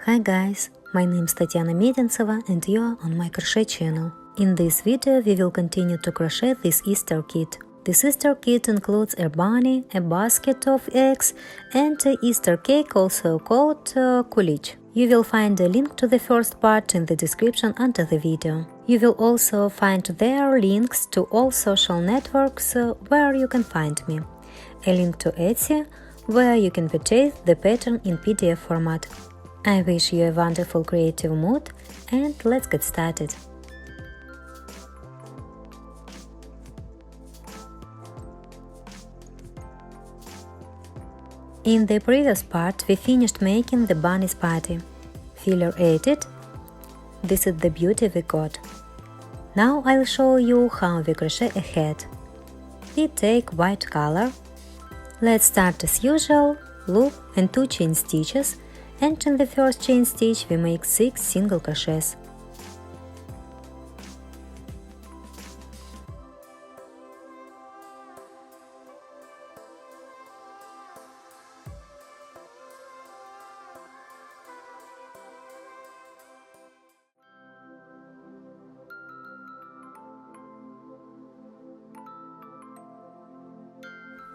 Hi guys, my name is Medintseva and you are on my crochet channel. In this video we will continue to crochet this Easter kit. This Easter kit includes a bunny, a basket of eggs and an Easter cake, also called Kulich. You will find a link to the first part in the description under the video. You will also find there links to all social networks where you can find me. A link to Etsy, where you can purchase the pattern in PDF format. I wish you a wonderful creative mood and let's get started. In the previous part we finished making the bunny's party. Filler 8. This is the beauty we got. Now I'll show you how we crochet a head. We take white color. Let's start as usual, loop and 2 chain stitches, and in the first chain stitch we make 6 single crochets.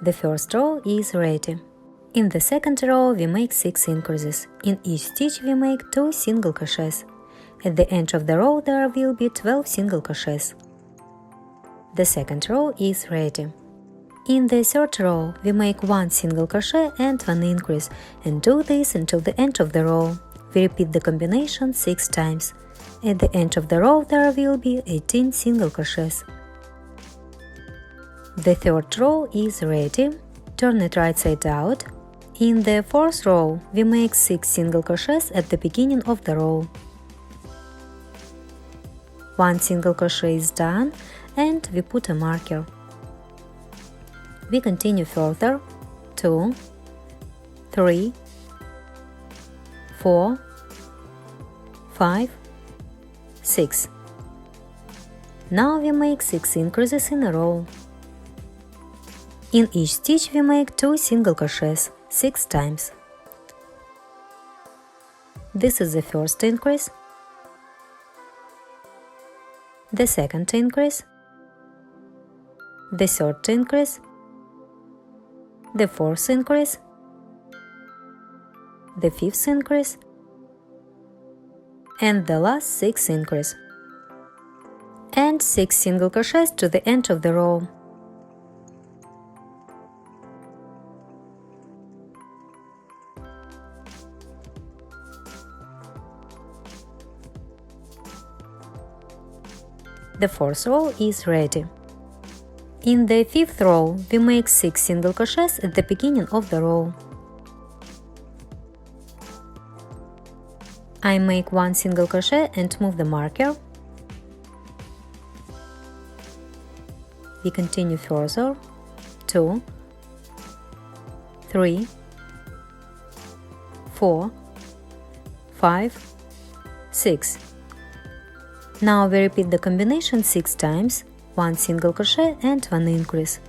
The first row is ready. In the second row we make 6 increases. In each stitch we make 2 single crochets. At the end of the row there will be 12 single crochets. The second row is ready. In the third row we make 1 single crochet and 1 increase, and do this until the end of the row. We repeat the combination 6 times. At the end of the row there will be 18 single crochets. The third row is ready. Turn it right side out. In the fourth row we make 6 single crochets at the beginning of the row. 1 single crochet is done and we put a marker. We continue further. 2, 3, 4, 5, 6. Now we make 6 increases in a row. In each stitch we make 2 single crochets 6 times. This is the first increase, the second increase, the third increase, the fourth increase, the fifth increase, and the last 6th increase, and 6 single crochets to the end of the row. The fourth row is ready. In the fifth row we make 6 single crochets at the beginning of the row. I make 1 single crochet and move the marker. We continue further. 2, 3, 4, 5, 6. Now we repeat the combination 6 times, 1 single crochet and 1 increase.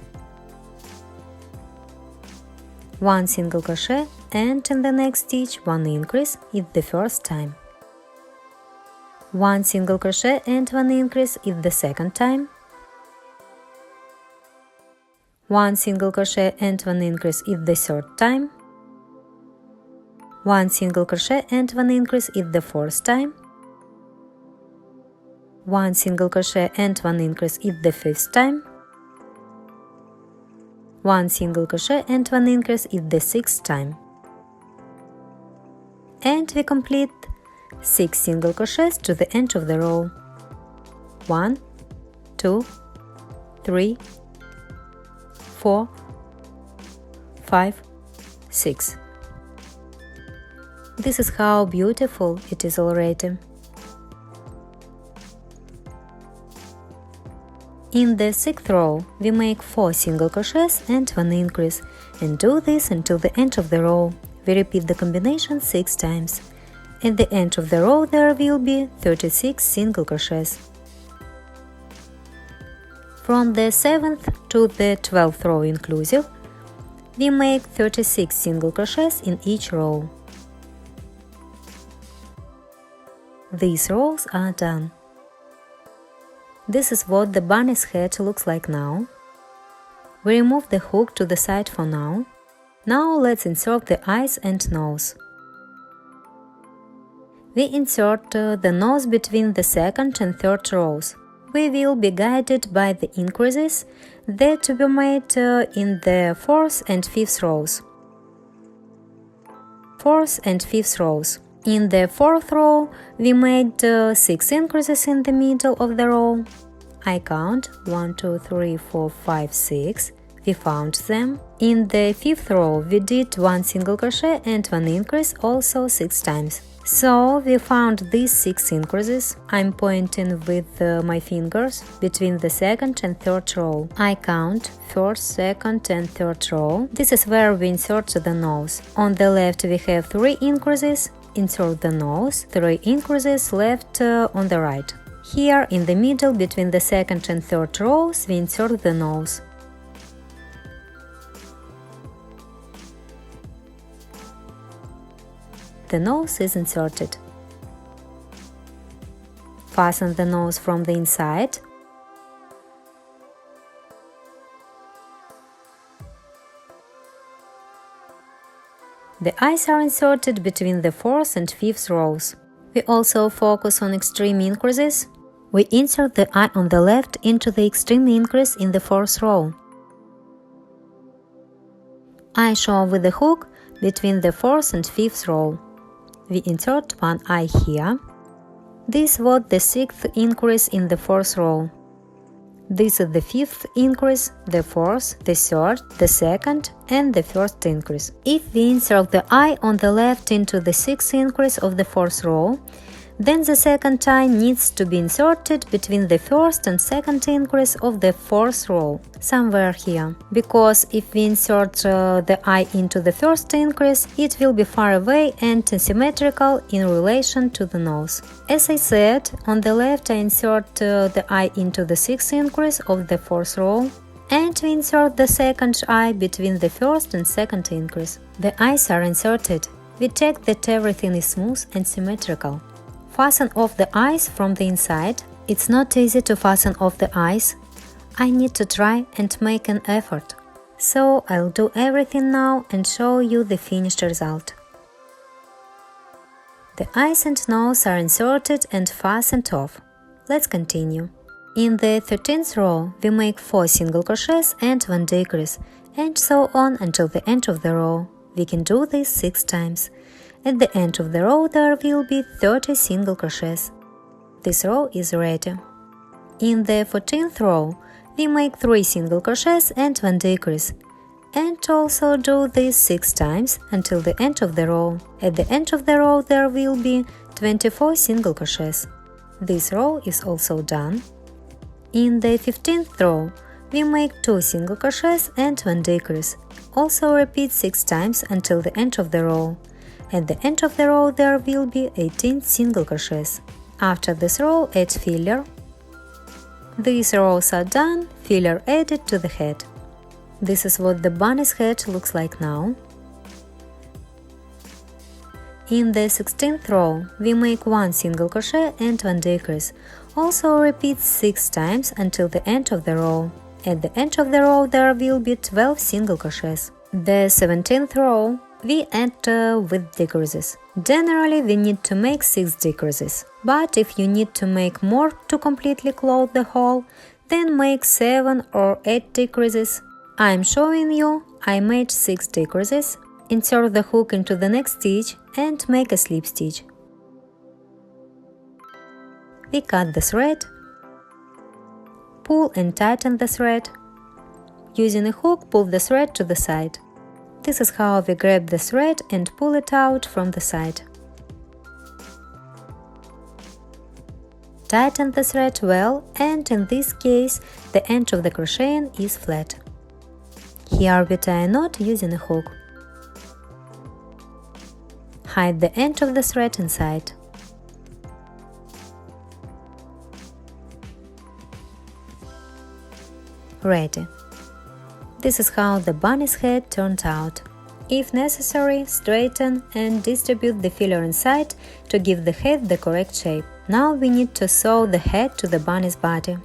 1 single crochet and in the next stitch 1 increase is the first time. 1 single crochet and 1 increase is the second time. 1 single crochet and 1 increase is the third time. 1 single crochet and 1 increase is the fourth time. 1 single crochet and 1 increase is the fifth time. 1 single crochet and 1 increase is the sixth time. And we complete 6 single crochets to the end of the row. 1, 2, 3, 4, 5, 6. This is how beautiful it is already. In the 6th row we make 4 single crochets and 1 increase, and do this until the end of the row. We repeat the combination 6 times. At the end of the row there will be 36 single crochets. From the 7th to the 12th row inclusive, we make 36 single crochets in each row. These rows are done. This is what the bunny's head looks like now. We remove the hook to the side for now. Now let's insert the eyes and nose. We insert the nose between the second and third rows. We will be guided by the increases that we made in the fourth and fifth rows. Fourth and fifth rows. In the fourth row, we made 6 increases in the middle of the row. I count 1, 2, 3, 4, 5, 6. We found them. In the fifth row, we did 1 single crochet and 1 increase, also 6 times. So we found these 6 increases. I'm pointing with my fingers between the second and third row. I count first, second and third row. This is where we insert the nose. On the left we have 3 increases. Insert the nose, 3 increases left on the right. Here in the middle between the second and third rows we insert the nose. The nose is inserted. Fasten the nose from the inside. The eyes are inserted between the fourth and fifth rows. We also focus on extreme increases. We insert the eye on the left into the extreme increase in the fourth row. Eye show with the hook between the fourth and fifth row. We insert one eye here. This was the 6th increase in the fourth row. This is the 5th increase, the 4th, the 3rd, the 2nd and the 1st increase. If we insert the eye on the left into the 6th increase of the 4th row, then the second eye needs to be inserted between the 1st and 2nd increase of the 4th row, somewhere here. Because if we insert the eye into the 1st increase, it will be far away and asymmetrical in relation to the nose. As I said, on the left I insert the eye into the 6th increase of the 4th row, and we insert the second eye between the 1st and 2nd increase. The eyes are inserted. We check that everything is smooth and symmetrical. Fasten off the eyes from the inside. It's not easy to fasten off the eyes. I need to try and make an effort. So I'll do everything now and show you the finished result. The eyes and nose are inserted and fastened off. Let's continue. In the 13th row, we make 4 single crochets and 1 decrease, and so on until the end of the row. We can do this 6 times. At the end of the row there will be 30 single crochets. This row is ready. In the 14th row, we make 3 single crochets and 1 decrease, and also do this 6 times until the end of the row. At the end of the row there will be 24 single crochets. This row is also done. In the 15th row, we make 2 single crochets and 1 decrease. Also repeat 6 times until the end of the row. At the end of the row there will be 18 single crochets. After this row, add filler. These rows are done, filler added to the head. This is what the bunny's head looks like now. In the 16th row, we make 1 single crochet and 1 decrease. Also repeat 6 times until the end of the row. At the end of the row there will be 12 single crochets. The 17th row we add with decreases. Generally we need to make 6 decreases, but if you need to make more to completely close the hole, then make 7 or 8 decreases. I am showing you, I made 6 decreases. Insert the hook into the next stitch and make a slip stitch. We cut the thread, pull and tighten the thread. Using a hook, pull the thread to the side. This is how we grab the thread and pull it out from the side. Tighten the thread well, and in this case the end of the crocheting is flat. Here we tie a knot using a hook. Hide the end of the thread inside. Ready. This is how the bunny's head turned out. If necessary, straighten and distribute the filler inside to give the head the correct shape. Now we need to sew the head to the bunny's body.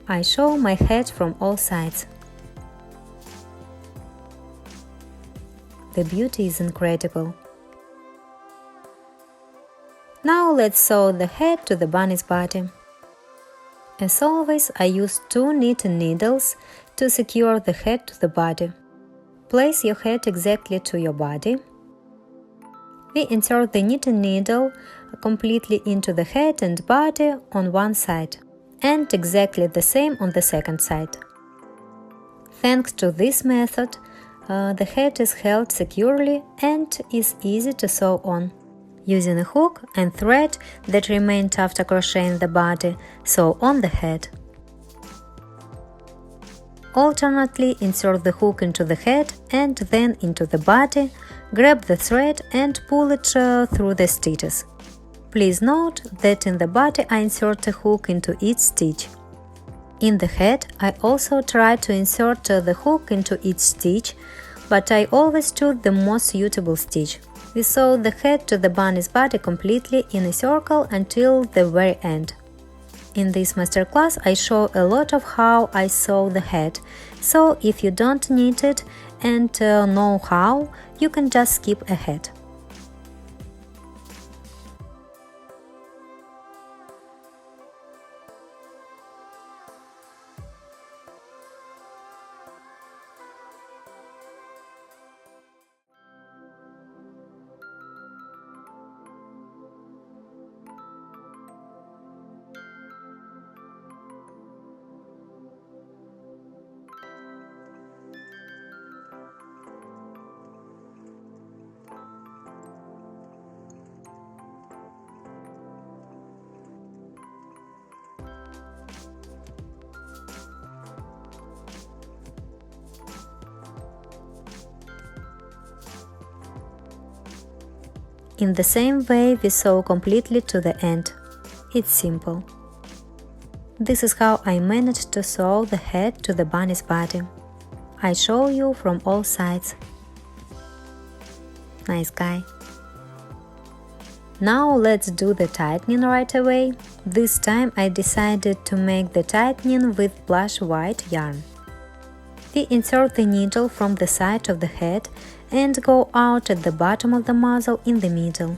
I show my head from all sides. The beauty is incredible. Now let's sew the head to the bunny's body. As always, I use 2 knitting needles to secure the head to the body. Place your head exactly to your body. We insert the knitting needle completely into the head and body on one side, and exactly the same on the second side. Thanks to this method, the head is held securely and is easy to sew on. Using a hook and thread that remained after crocheting the body, sew on the head. Alternately insert the hook into the head and then into the body, grab the thread and pull it through the stitches. Please note that in the body I insert a hook into each stitch. In the head I also try to insert the hook into each stitch, but I always choose the most suitable stitch. We sew the head to the bunny's body completely in a circle until the very end. In this masterclass I show a lot of how I sew the head, so if you don't need it and know how, you can just skip ahead. In the same way we sew completely to the end. It's simple. This is how I managed to sew the head to the bunny's body. I show you from all sides. Nice guy. Now let's do the tightening right away. This time I decided to make the tightening with blush white yarn. We insert the needle from the side of the head and go out at the bottom of the muzzle in the middle.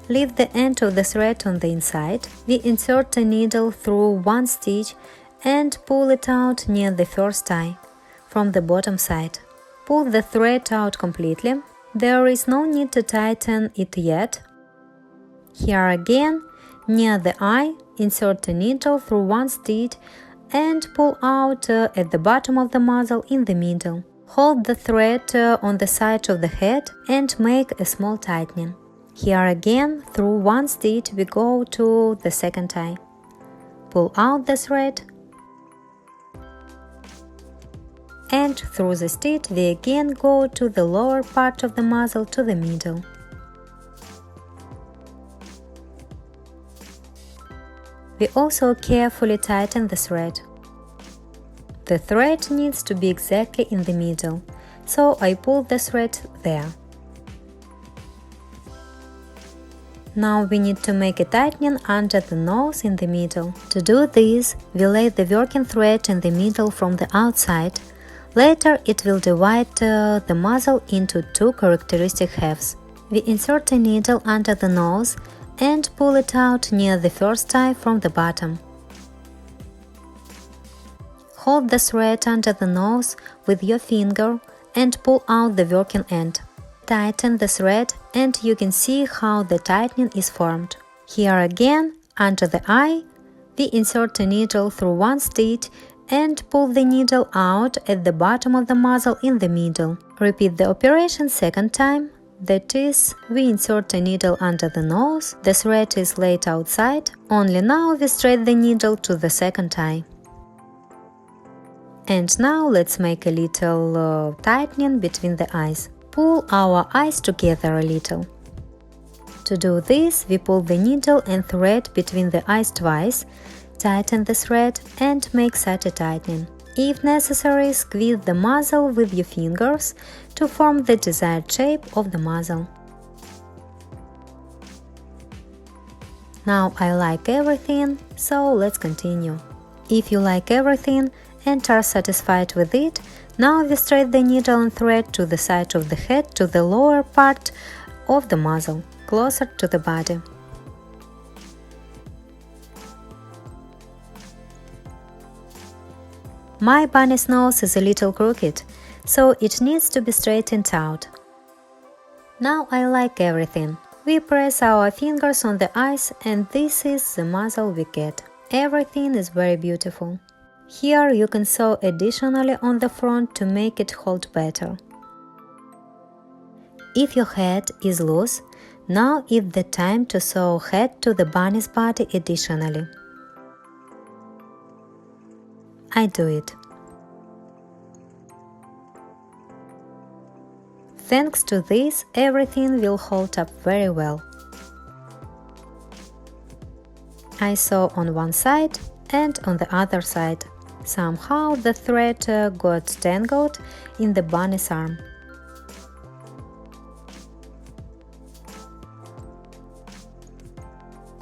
Leave the end of the thread on the inside. We insert the needle through one stitch and pull it out near the first eye, from the bottom side. Pull the thread out completely. There is no need to tighten it yet. Here again, near the eye, insert the needle through one stitch and pull out at the bottom of the muzzle in the middle. Hold the thread on the side of the head and make a small tightening. Here again, through one stitch we go to the second eye. Pull out the thread and through the stitch we again go to the lower part of the muzzle to the middle. We also carefully tighten the thread. The thread needs to be exactly in the middle, so I pull the thread there. Now we need to make a tightening under the nose in the middle. To do this, we lay the working thread in the middle from the outside. Later it will divide the muzzle into 2 characteristic halves. We insert a needle under the nose and pull it out near the first eye from the bottom. Hold the thread under the nose with your finger and pull out the working end. Tighten the thread and you can see how the tightening is formed. Here again, under the eye, we insert a needle through one stitch and pull the needle out at the bottom of the muzzle in the middle. Repeat the operation second time. That is, we insert a needle under the nose, the thread is laid outside, only now we straight the needle to the second eye. And now let's make a little tightening between the eyes. Pull our eyes together a little. To do this, we pull the needle and thread between the eyes twice, tighten the thread and make such a tightening. If necessary, squeeze the muzzle with your fingers to form the desired shape of the muzzle. Now I like everything, so let's continue. If you like everything and are satisfied with it, now we straight the needle and thread to the side of the head to the lower part of the muzzle, closer to the body. My bunny's nose is a little crooked, so it needs to be straightened out. Now I like everything. We press our fingers on the eyes and this is the muzzle we get. Everything is very beautiful. Here you can sew additionally on the front to make it hold better. If your head is loose, now is the time to sew head to the bunny's body additionally. I do it. Thanks to this, everything will hold up very well. I sew on one side and on the other side. Somehow the thread got tangled in the bunny's arm.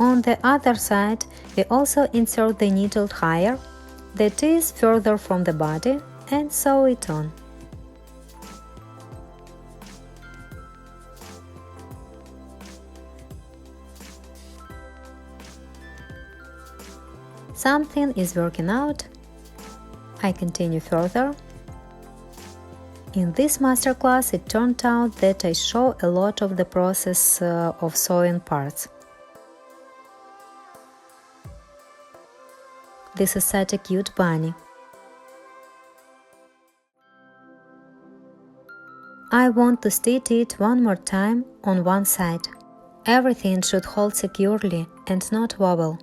On the other side, we also insert the needle higher, that is further from the body, and sew it on. Something is working out. I continue further. In this masterclass it turned out that I show a lot of the process of sewing parts. This is such a cute bunny. I want to stitch it one more time on one side. Everything should hold securely and not wobble.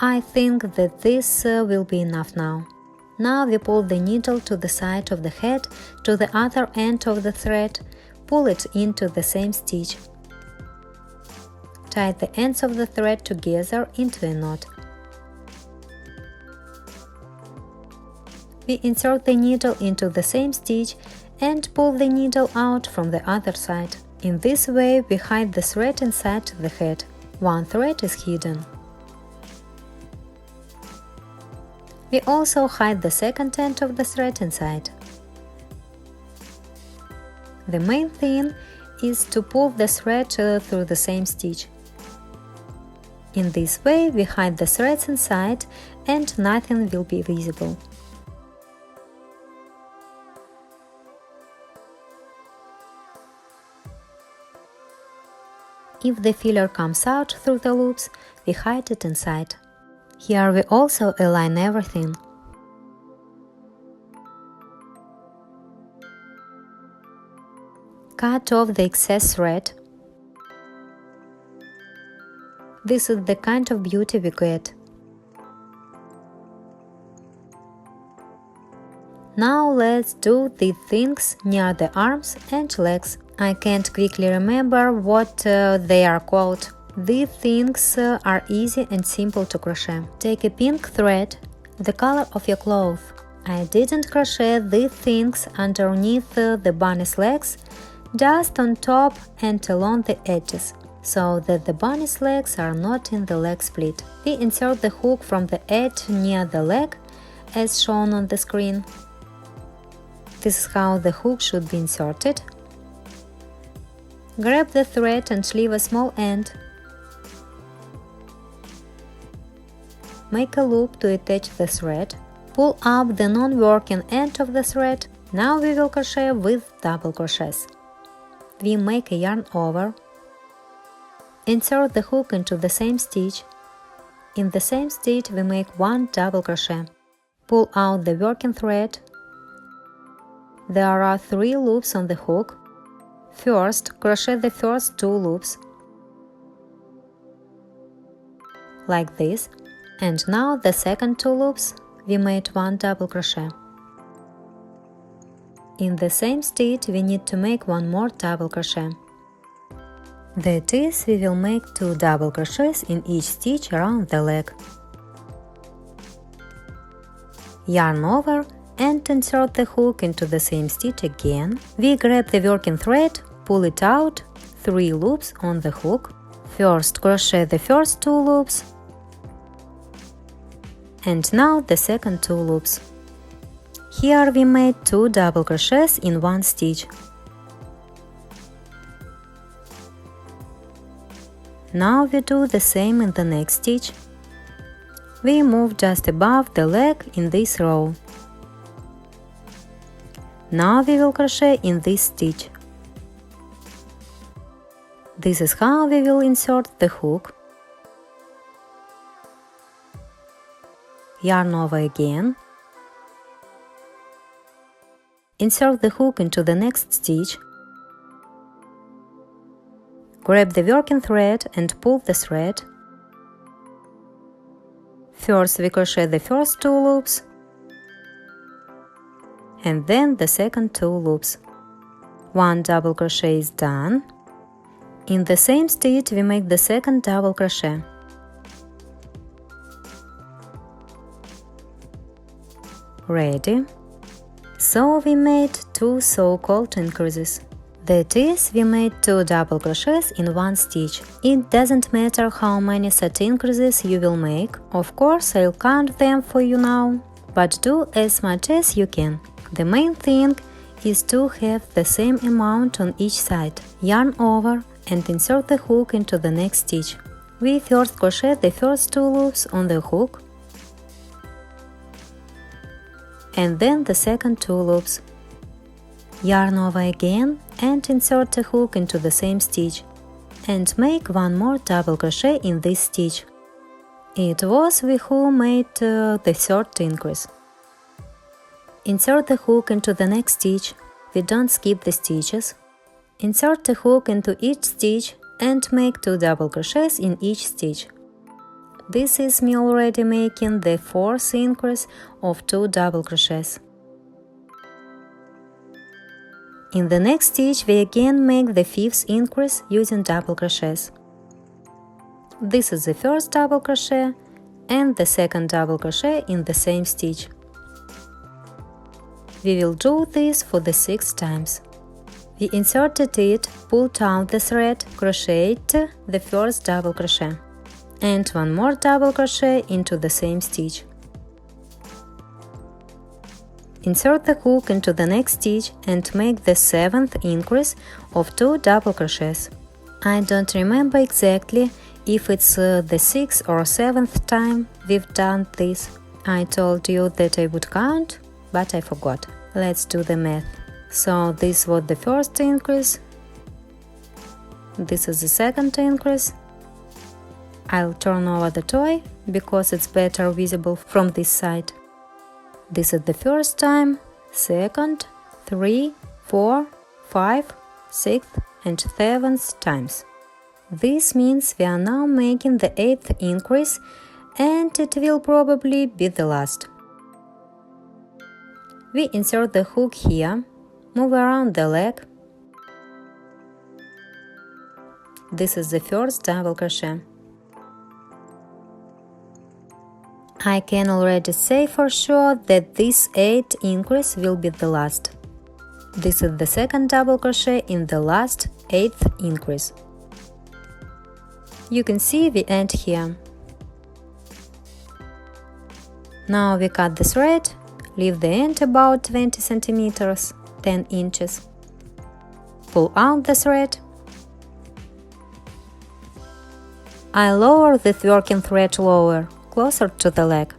I think that this will be enough now. Now we pull the needle to the side of the head, to the other end of the thread, pull it into the same stitch. Tie the ends of the thread together into a knot. We insert the needle into the same stitch and pull the needle out from the other side. In this way we hide the thread inside the head. One thread is hidden. We also hide the second end of the thread inside. The main thing is to pull the thread through the same stitch. In this way we hide the threads inside and nothing will be visible. If the filler comes out through the loops, we hide it inside. Here we also align everything. Cut off the excess thread. This is the kind of beauty we get. Now let's do the things near the arms and legs. I can't quickly remember what they are called. These things are easy and simple to crochet. Take a pink thread, the color of your clothes. I didn't crochet these things underneath the bunny's legs, just on top and along the edges, so that the bunny's legs are not in the leg split. We insert the hook from the edge near the leg, as shown on the screen. This is how the hook should be inserted. Grab the thread and leave a small end. Make a loop to attach the thread. Pull up the non-working end of the thread. Now we will crochet with double crochets. We make a yarn over. Insert the hook into the same stitch. In the same stitch we make one double crochet. Pull out the working thread. There are 3 loops on the hook. First, crochet the first 2 loops, like this, and now the second 2 loops we made 1 double crochet. In the same stitch we need to make 1 more double crochet. That is, we will make 2 double crochets in each stitch around the leg. Yarn over and insert the hook into the same stitch again. We grab the working thread, pull it out, 3 loops on the hook. First crochet the first 2 loops, and now the second 2 loops. Here we made 2 double crochets in one stitch. Now we do the same in the next stitch. We move just above the leg in this row. Now we will crochet in this stitch. This is how we will insert the hook. Yarn over again. Insert the hook into the next stitch. Grab the working thread and pull the thread. First we crochet the first 2 loops, and then the second 2 loops. 1 double crochet is done. In the same stitch we make the second double crochet. Ready. So we made 2 so-called increases. That is, we made 2 double crochets in one stitch. It doesn't matter how many set increases you will make. Of course, I'll count them for you now, but do as much as you can. The main thing is to have the same amount on each side. Yarn over and insert the hook into the next stitch. We first crochet the first 2 loops on the hook, and then the second 2 loops. Yarn over again and insert the hook into the same stitch, and make 1 more double crochet in this stitch. It was we who made the third increase. Insert the hook into the next stitch. We don't skip the stitches. Insert the hook into each stitch and make 2 double crochets in each stitch. This is me already making the 4th increase of 2 double crochets. In the next stitch we again make the 5th increase using double crochets. This is the first double crochet and the second double crochet in the same stitch. We will do this for the 6 times. We inserted it, pulled out the thread, crocheted the first double crochet, and 1 more double crochet into the same stitch. Insert the hook into the next stitch and make the 7th increase of 2 double crochets. I don't remember exactly if it's the 6th or 7th time we've done this. I told you that I would count, but I forgot. Let's do the math. So this was the first increase. This is the second increase. I'll turn over the toy because it's better visible from this side. This is the first time, second, 3, 4, 5, 6th and 7th times. This means we are now making the 8th increase, and it will probably be the last. We insert the hook here, move around the leg. This is the first double crochet. I can already say for sure that this 8th increase will be the last. This is the second double crochet in the last 8th increase. You can see we end here. Now we cut the thread, leave the end about 20 centimeters, 10 inches. Pull out the thread. I lower the working thread lower, closer to the leg.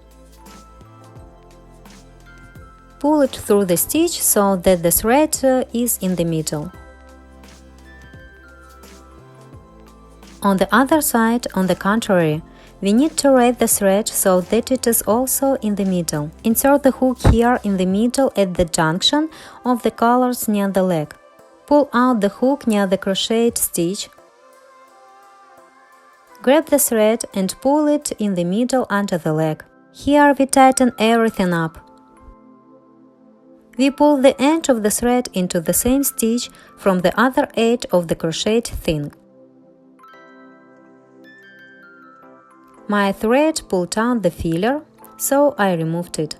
Pull it through the stitch so that the thread is in the middle. On the other side, on the contrary, we need to raise the thread so that it is also in the middle. Insert the hook here in the middle at the junction of the collars near the leg. Pull out the hook near the crocheted stitch. Grab the thread and pull it in the middle under the leg. Here we tighten everything up. We pull the end of the thread into the same stitch from the other edge of the crocheted thing. My thread pulled out the filler, so I removed it.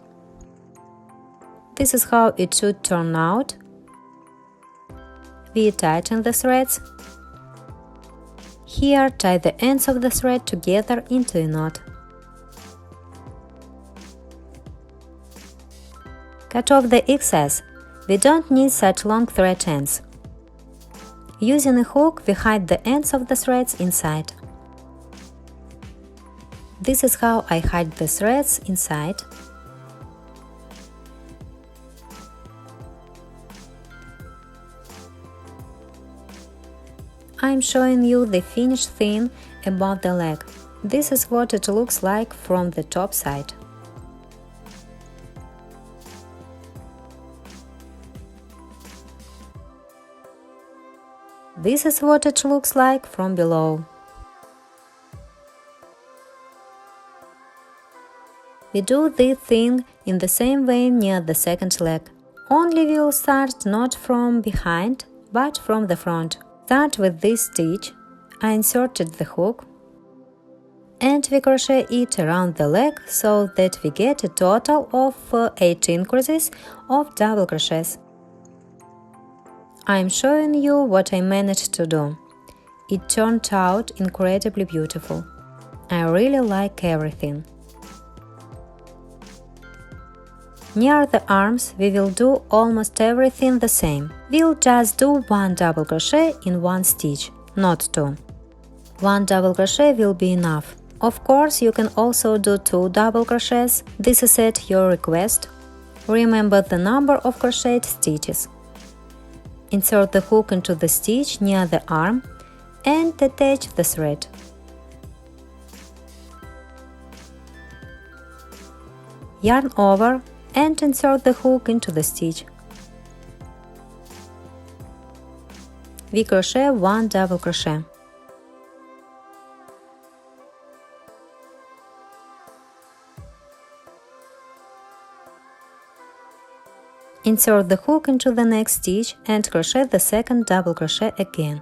This is how it should turn out. We tighten the threads. Here, tie the ends of the thread together into a knot. Cut off the excess. We don't need such long thread ends. Using a hook, we hide the ends of the threads inside. This is how I hide the threads inside. I'm showing you the finished thing above the leg. This is what it looks like from the top side. This is what it looks like from below. We do this thing in the same way near the second leg. Only we'll start not from behind, but from the front. Start with this stitch. I inserted the hook and we crochet it around the leg so that we get a total of 8 increases of double crochets. I'm showing you what I managed to do. It turned out incredibly beautiful. I really like everything. Near the arms, we will do almost everything the same. We'll just do 1 double crochet in 1 stitch, not 2. 1 double crochet will be enough. Of course, you can also do 2 double crochets. This is at your request. Remember the number of crocheted stitches. Insert the hook into the stitch near the arm and attach the thread. Yarn over and insert the hook into the stitch. We crochet 1 double crochet. Insert the hook into the next stitch and crochet the second double crochet again.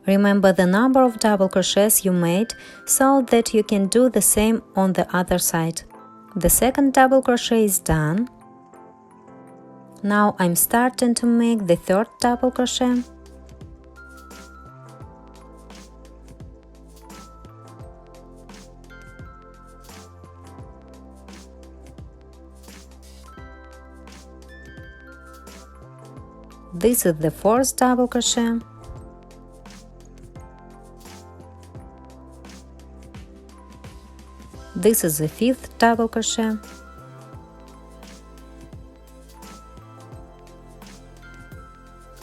Remember the number of double crochets you made so that you can do the same on the other side. The second double crochet is done. Now I'm starting to make the third double crochet. This is the fourth double crochet. This is the fifth double crochet.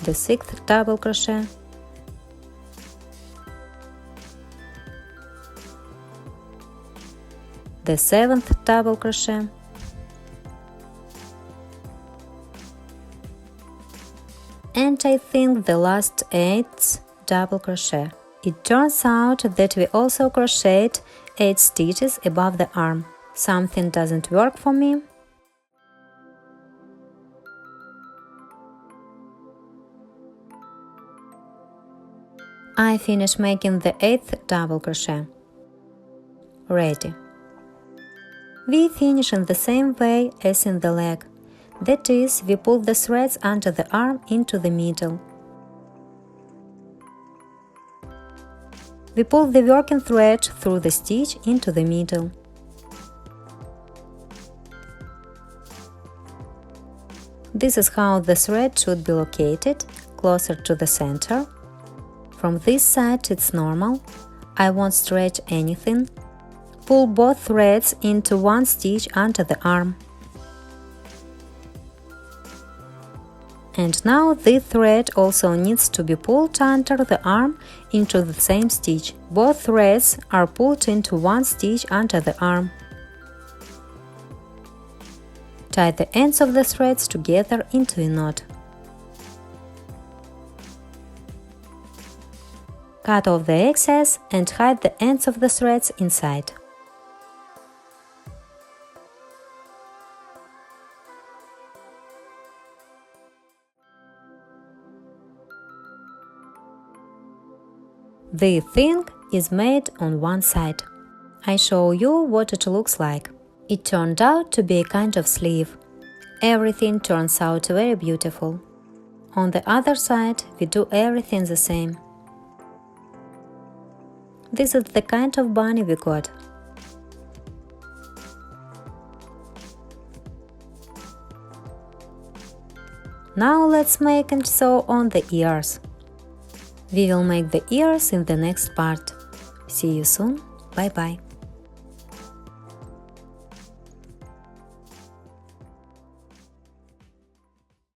The sixth double crochet. The seventh double crochet. And I think the last 8th double crochet. It turns out that we also crocheted 8 stitches above the arm. Something doesn't work for me. I finished making the 8th double crochet. Ready. We finish in the same way as in the leg. That is, we pull the threads under the arm into the middle. We pull the working thread through the stitch into the middle. This is how the thread should be located, closer to the center. From this side it's normal. I won't stretch anything. Pull both threads into one stitch under the arm. And now this thread also needs to be pulled under the arm into the same stitch. Both threads are pulled into one stitch under the arm. Tie the ends of the threads together into a knot. Cut off the excess and hide the ends of the threads inside. The thing is made on one side. I show you what it looks like. It turned out to be a kind of sleeve. Everything turns out very beautiful. On the other side, we do everything the same. This is the kind of bunny we got. Now let's make and sew on the ears. We will make the ears in the next part. See you soon. Bye bye.